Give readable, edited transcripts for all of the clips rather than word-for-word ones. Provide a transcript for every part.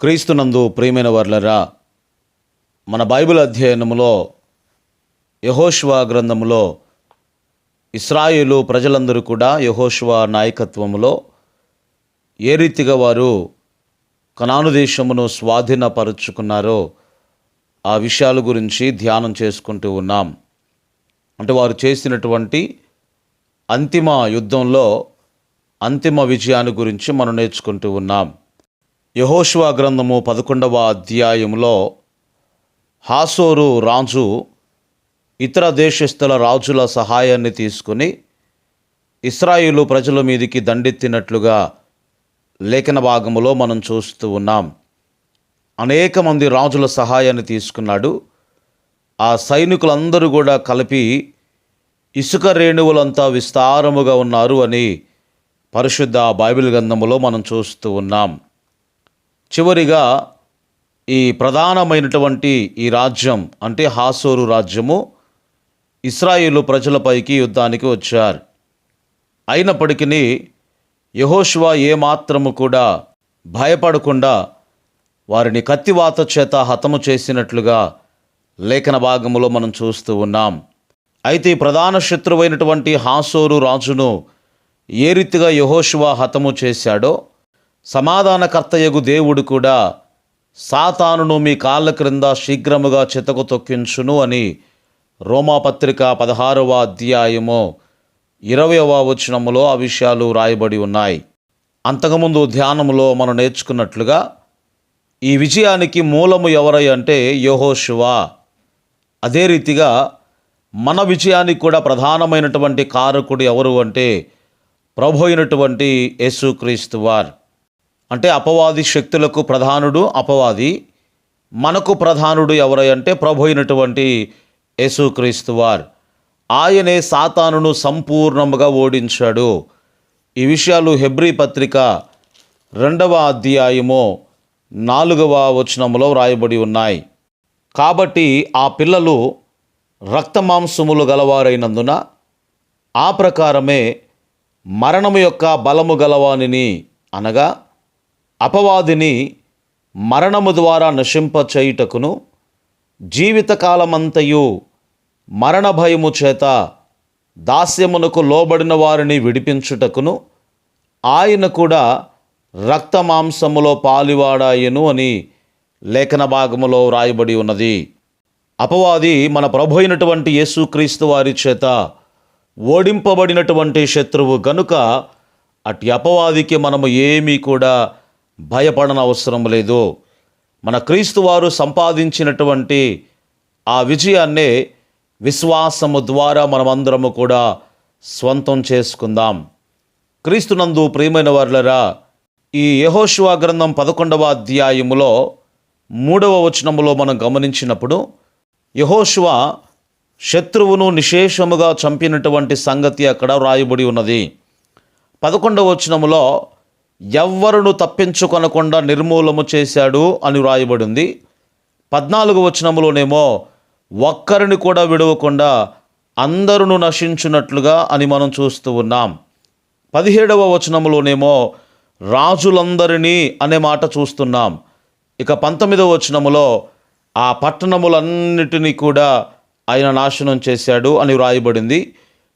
క్రీస్తునందు ప్రియమైన వర్లరా, మన బైబిల్ అధ్యయనములో యెహోషువ గ్రంథములో ఇశ్రాయేలు ప్రజలందరూ కూడా యెహోషువ నాయకత్వములో ఏ రీతిగా వారు కనాను దేశమును స్వాధీనపరుచుకున్నారో ఆ విషయాల గురించి ధ్యానం చేసుకుంటూ ఉన్నాం. అంటే వారు చేసినటువంటి అంతిమ యుద్ధంలో అంతిమ విజయాన్ని గురించి మనం నేర్చుకుంటూ ఉన్నాం. యెహోషువ గ్రంథము 11వ అధ్యాయంలో హాసోరు రాజు ఇతర దేశస్థుల రాజుల సహాయాన్ని తీసుకుని ఇశ్రాయేలు ప్రజల మీదికి దండెత్తినట్లుగా లేఖన భాగములో మనం చూస్తూ ఉన్నాం. అనేక మంది రాజుల సహాయాన్ని తీసుకున్నాడు. ఆ సైనికులందరూ కూడా కలిపి ఇసుక రేణువులంతా విస్తారముగా ఉన్నారు అని పరిశుద్ధ బైబిల్ గ్రంథములో మనం చూస్తూ ఉన్నాం. చివరిగా ఈ ప్రధానమైనటువంటి ఈ రాజ్యం అంటే హాసోరు రాజ్యము ఇశ్రాయేలు ప్రజలపైకి యుద్ధానికి వచ్చారు. అయినప్పటికీ యెహోషువ ఏమాత్రము కూడా భయపడకుండా వారిని కత్తివాత చేత హతము చేసినట్లుగా లేఖన భాగములో మనం చూస్తూ ఉన్నాం. అయితే ఈ ప్రధాన శత్రువైనటువంటి హాసోరు రాజును ఏ రీతిగా యెహోషువ హతము చేశాడో సమాధానకర్తయగు దేవుడు కూడా సాతానును మీ కాళ్ళ క్రింద శీఘ్రముగా చితకు తొక్కించును అని రోమాపత్రిక 16వ అధ్యాయము 20వ వచనములో ఆ విషయాలు రాయబడి ఉన్నాయి. అంతకుముందు ధ్యానములో మనం నేర్చుకున్నట్లుగా ఈ విజయానికి మూలము ఎవరై అంటే యెహోషువ. అదే రీతిగా మన విజయానికి కూడా ప్రధానమైనటువంటి కారకుడు ఎవరు అంటే ప్రభు అయినటువంటి యేసుక్రీస్తు వారు. అంటే అపవాది శక్తులకు ప్రధానుడు అపవాది, మనకు ప్రధానుడు ఎవరై అంటే ప్రభు అయినటువంటి యేసుక్రీస్తు వారు. ఆయనే సాతానును సంపూర్ణముగా ఓడించాడు. ఈ విషయాలు హెబ్రీ పత్రిక 2వ అధ్యాయము 4వ వచనములో వ్రాయబడి ఉన్నాయి. కాబట్టి ఆ పిల్లలు రక్తమాంసములు గలవారైనందున ఆ ప్రకారమే మరణము యొక్క బలము గలవానిని అనగా అపవాదిని మరణము ద్వారా నశింపచేయుటకును జీవితకాలమంతయు మరణ భయము చేత దాస్యమునకు లోబడిన వారిని విడిపించుటకును ఆయన కూడా రక్తమాంసములో పాలివాడాయను అని లేఖన భాగములో వ్రాయబడి ఉన్నది. అపవాది మన ప్రభు అయినటువంటి యేసుక్రీస్తు వారి చేత ఓడింపబడినటువంటి శత్రువు గనుక అట్టి అపవాదికి మనము ఏమీ కూడా భయపడనవసరం లేదు. మన క్రీస్తు వారు సంపాదించినటువంటి ఆ విజయాన్నే విశ్వాసము ద్వారా మనమందరము కూడా స్వంతం చేసుకుందాం. క్రీస్తునందు ప్రియమైన వారులరా, ఈ యెహోషువ గ్రంథం 11వ అధ్యాయములో 3వ వచనములో మనం గమనించినప్పుడు యెహోషువ శత్రువును నిశేషముగా చంపినటువంటి సంగతి అక్కడ వ్రాయబడి ఉన్నది. 11వ వచనములో ఎవ్వరును తప్పించుకొనకుండా నిర్మూలము చేశాడు అని వ్రాయబడింది. 14వ వచనములోనేమో ఒక్కరిని కూడా విడవకుండా అందరును నశించున్నట్లుగా అని మనం చూస్తూ ఉన్నాం. 17వ వచనములోనేమో రాజులందరినీ అనే మాట చూస్తున్నాం. ఇక 19వ వచనములో ఆ పట్టణములన్నిటినీ కూడా ఆయన నాశనం చేశాడు అని వ్రాయబడింది.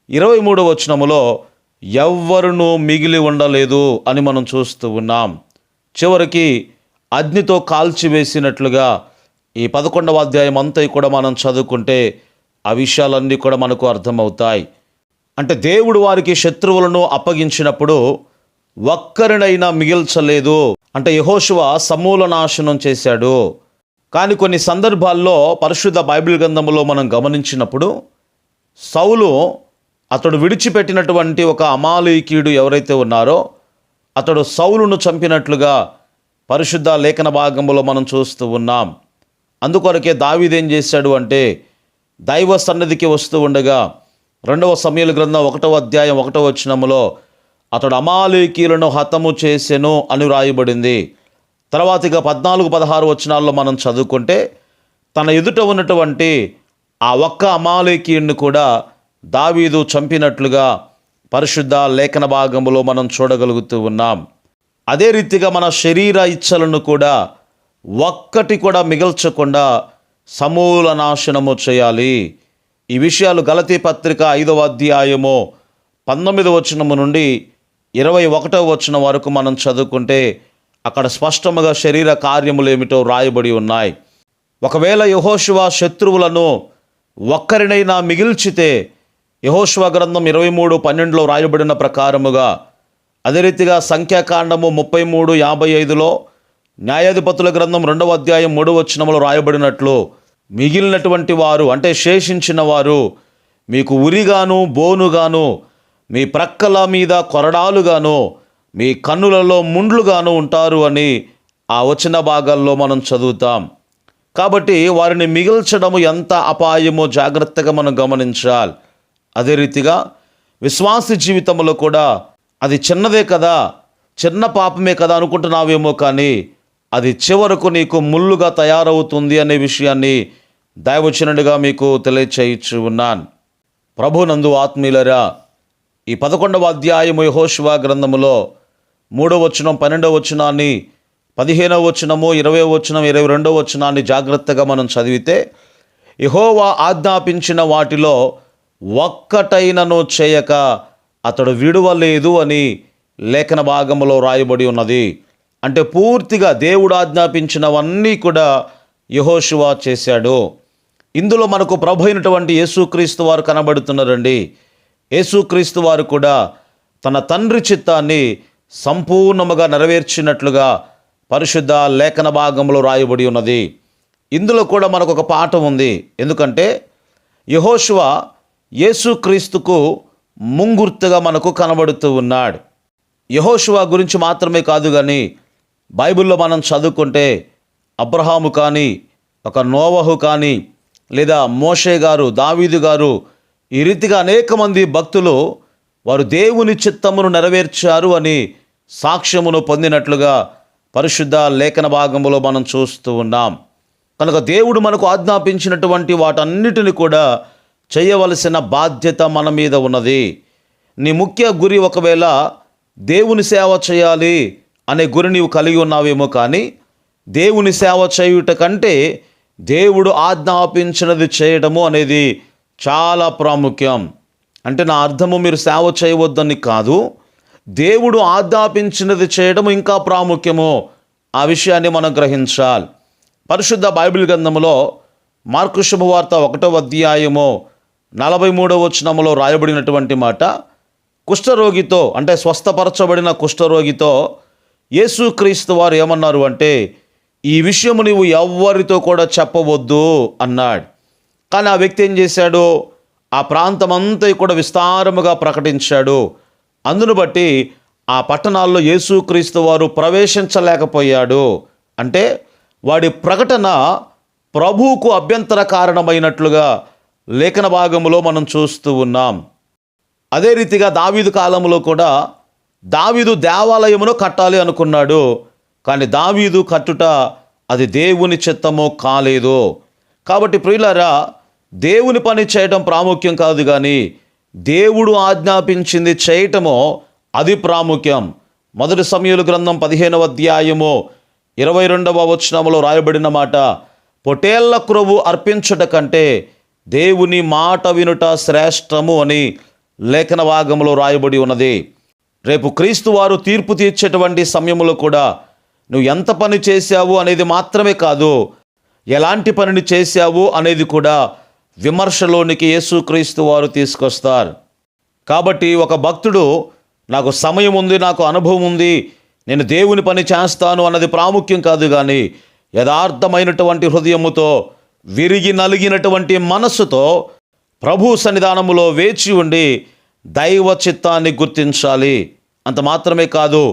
23వ వచనములో ఎవ్వరును మిగిలి ఉండలేదు అని మనం చూస్తూ ఉన్నాం. చివరికి అగ్నితో కాల్చివేసినట్లుగా ఈ 11వ అధ్యాయం అంతా కూడా మనం చదువుకుంటే ఆ విషయాలన్నీ కూడా మనకు అర్థమవుతాయి. అంటే దేవుడు వారికి శత్రువులను అప్పగించినప్పుడు ఒక్కరినైనా మిగిల్చలేదు. అంటే యెహోషువ సమూల నాశనం చేశాడు. కానీ కొన్ని సందర్భాల్లో పరిశుద్ధ బైబిల్ గ్రంథములో మనం గమనించినప్పుడు సౌలు అతడు విడిచిపెట్టినటువంటి ఒక అమాలేకీయుడు ఎవరైతే ఉన్నారో అతడు సౌలును చంపినట్లుగా పరిశుద్ధ లేఖన భాగంలో మనం చూస్తూ ఉన్నాం. అందుకొరకే దావీదు ఏం చేశాడు అంటే దైవ సన్నిధికి వస్తూ ఉండగా 2వ సమూయేలు గ్రంథం 1వ అధ్యాయం 1వ వచనములో అతడు అమాలేకీయులను హతము చేసెను అని వ్రాయబడింది. తర్వాత ఇక 14-16 వచనాల్లో మనం చదువుకుంటే తన ఎదుట ఉన్నటువంటి ఆ ఒక్క అమాలేకీయుడిని కూడా దావీదు చంపినట్లుగా పరిశుద్ధ లేఖన భాగములో మనం చూడగలుగుతూ ఉన్నాం. అదే రీతిగా మన శరీర ఇచ్చలను కూడా ఒక్కటి కూడా మిగల్చకుండా సమూల నాశనము చేయాలి. ఈ విషయాలు గలతీ పత్రిక 5వ అధ్యాయము 19వ వచనము నుండి 21వ వచనం వరకు మనం చదువుకుంటే అక్కడ స్పష్టముగా శరీర కార్యములు ఏమిటో రాయబడి ఉన్నాయి. ఒకవేళ యెహోషువ శత్రువులను ఒక్కరినైనా మిగిల్చితే యెహోషువ గ్రంథం 23:12లో రాయబడిన ప్రకారముగా, అదే రీతిగా సంఖ్యాకాండము 33:55లో, న్యాయాధిపతుల గ్రంథం 2వ అధ్యాయం 3వ వచనంలో రాయబడినట్లు మిగిలినటువంటి వారు అంటే శేషించిన వారు మీకు ఉరిగాను బోనుగాను మీ ప్రక్కల మీద కొరడాలుగాను మీ కన్నులలో ముండ్లుగాను ఉంటారు అని ఆ వచన భాగాల్లో మనం చదువుతాం. కాబట్టి వారిని మిగిల్చడము ఎంత అపాయమో జాగ్రత్తగా మనం గమనించాలి. అదే రీతిగా విశ్వాస జీవితంలో కూడా అది చిన్నదే కదా, చిన్న పాపమే కదా అనుకుంటున్నావేమో, కానీ అది చివరకు నీకు ముళ్ళుగా తయారవుతుంది అనే విషయాన్ని దైవచనుడిగా మీకు తెలియచేయచ్చు ఉన్నాను. ప్రభునందు ఆత్మీయులరా, ఈ 11వ అధ్యాయము యెహోషువ గ్రంథములో 3వ వచనం 12వ వచనాన్ని 15వ వచనము 20వ వచనం 22వ వచనాన్ని జాగ్రత్తగా మనం చదివితే, యెహోవా ఆజ్ఞాపించిన వాటిలో ఒక్కటైనను చేయక అతడు విడువలేదు అని లేఖన భాగంలో రాయబడి ఉన్నది. అంటే పూర్తిగా దేవుడు ఆజ్ఞాపించినవన్నీ కూడా యెహోషువ చేశాడు. ఇందులో మనకు ప్రభు అయినటువంటి యేసుక్రీస్తు వారు కనబడుతున్నారండి. యేసుక్రీస్తు వారు కూడా తన తండ్రి చిత్తాన్ని సంపూర్ణముగా నెరవేర్చినట్లుగా పరిశుద్ధ లేఖన భాగంలో రాయబడి ఉన్నది. ఇందులో కూడా మనకు ఒక పాఠం ఉంది. ఎందుకంటే యెహోషువ యేసుక్రీస్తుకు ముంగుర్తుగా మనకు కనబడుతూ ఉన్నాడు. యెహోషువ గురించి మాత్రమే కాదు, కానీ బైబిల్లో మనం చదువుకుంటే అబ్రహాము కానీ, ఒక నోవహు కానీ, లేదా మోషే గారు, దావీదు గారు, ఈ రీతిగా అనేక మంది భక్తులు వారు దేవుని చిత్తమును నెరవేర్చారు అని సాక్ష్యమును పొందినట్లుగా పరిశుద్ధ లేఖన భాగములో మనం చూస్తూ ఉన్నాం. కనుక దేవుడు మనకు ఆజ్ఞాపించినటువంటి వాటన్నిటిని కూడా చేయవలసిన బాధ్యత మన మీద ఉన్నది. నీ ముఖ్య గురి ఒకవేళ దేవుని సేవ చేయాలి అనే గురి నీవు కలిగి ఉన్నావేమో, కానీ దేవుని సేవ చేయుట కంటే దేవుడు ఆజ్ఞాపించినది చేయడము అనేది చాలా ప్రాముఖ్యం. అంటే నా అర్థము మీరు సేవ చేయవద్దని కాదు, దేవుడు ఆజ్ఞాపించినది చేయడం ఇంకా ప్రాముఖ్యము. ఆ విషయాన్ని మనం గ్రహించాలి. పరిశుద్ధ బైబిల్ గ్రంథములో మార్కు శుభవార్త 1వ అధ్యాయము 43వ వచనములో రాయబడినటువంటి మాట, కుష్ఠరోగితో అంటే స్వస్థపరచబడిన కుష్ఠరోగితో యేసుక్రీస్తు వారు ఏమన్నారు అంటే, ఈ విషయము నీవు ఎవ్వరితో కూడా చెప్పవద్దు అన్నాడు. కానీ ఆ వ్యక్తి ఏం చేశాడు? ఆ ప్రాంతమంతా కూడా విస్తారముగా ప్రకటించాడు. అందును బట్టి ఆ పట్టణాల్లో యేసుక్రీస్తు వారు ప్రవేశించలేకపోయాడు. అంటే వాడి ప్రకటన ప్రభువుకు అభ్యంతర కారణమైనట్లుగా లేఖన భాగములో మనం చూస్తూ ఉన్నాం. అదే రీతిగా దావీదు కాలంలో కూడా దావీదు దేవాలయమును కట్టాలి అనుకున్నాడు. కానీ దావీదు కట్టుట అది దేవుని చిత్తము కాలేదు. కాబట్టి ప్రియులారా, దేవుని పని చేయటం ప్రాముఖ్యం కాదు, కానీ దేవుడు ఆజ్ఞాపించింది చేయటమో అది ప్రాముఖ్యం. 1 సమూయేలు గ్రంథం 15వ అధ్యాయము 22వ వచనములో రాయబడిన మాట, పొటేళ్ల క్రొవ్వు అర్పించుట కంటే దేవుని మాట వినుట శ్రేష్టము అని లేఖన భాగంలో రాయబడి ఉన్నది. రేపు క్రీస్తు వారు తీర్పు తీర్చేటువంటి సమయంలో కూడా నువ్వు ఎంత పని చేశావు అనేది మాత్రమే కాదు, ఎలాంటి పనిని చేశావు అనేది కూడా విమర్శలోనికి యేసుక్రీస్తు వారు తీసుకొస్తారు. కాబట్టి ఒక భక్తుడు నాకు సమయం ఉంది, నాకు అనుభవం ఉంది, నేను దేవుని పని చేస్తాను అన్నది ప్రాముఖ్యం కాదు, కానీ యథార్థమైనటువంటి హృదయముతో, విరిగి నలిగినటువంటి మనస్సుతో ప్రభు సన్నిధానములో వేచి ఉండి దైవ చిత్తాన్ని గుర్తించాలి. అంత మాత్రమే కాదు,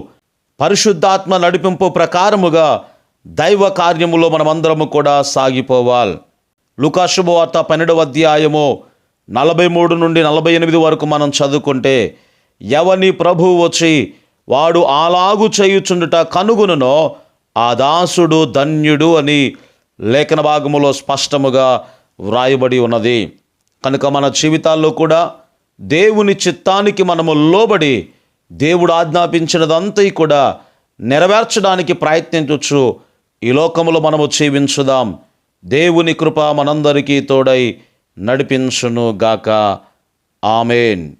పరిశుద్ధాత్మ నడిపింపు ప్రకారముగా దైవ కార్యములో మనమందరము కూడా సాగిపోవాలి. లూకా శుభవార్త 12వ అధ్యాయము 43 నుండి 48 వరకు మనం చదువుకుంటే, ఎవని ప్రభువు వచ్చి వాడు అలాగు చేయుచుండుట కనుగొనునో ఆ దాసుడు ధన్యుడు అని లేఖన భాగములో స్పష్టముగా వ్రాయబడి ఉన్నది. కనుక మన జీవితాల్లో కూడా దేవుని చిత్తానికి మనము లోబడి దేవుడు ఆజ్ఞాపించినదంతా కూడా నెరవేర్చడానికి ప్రయత్నించవచ్చు. ఈ లోకములో మనము జీవించుదాం. దేవుని కృప మనందరికీ తోడై నడిపించును గాక. ఆమేన్.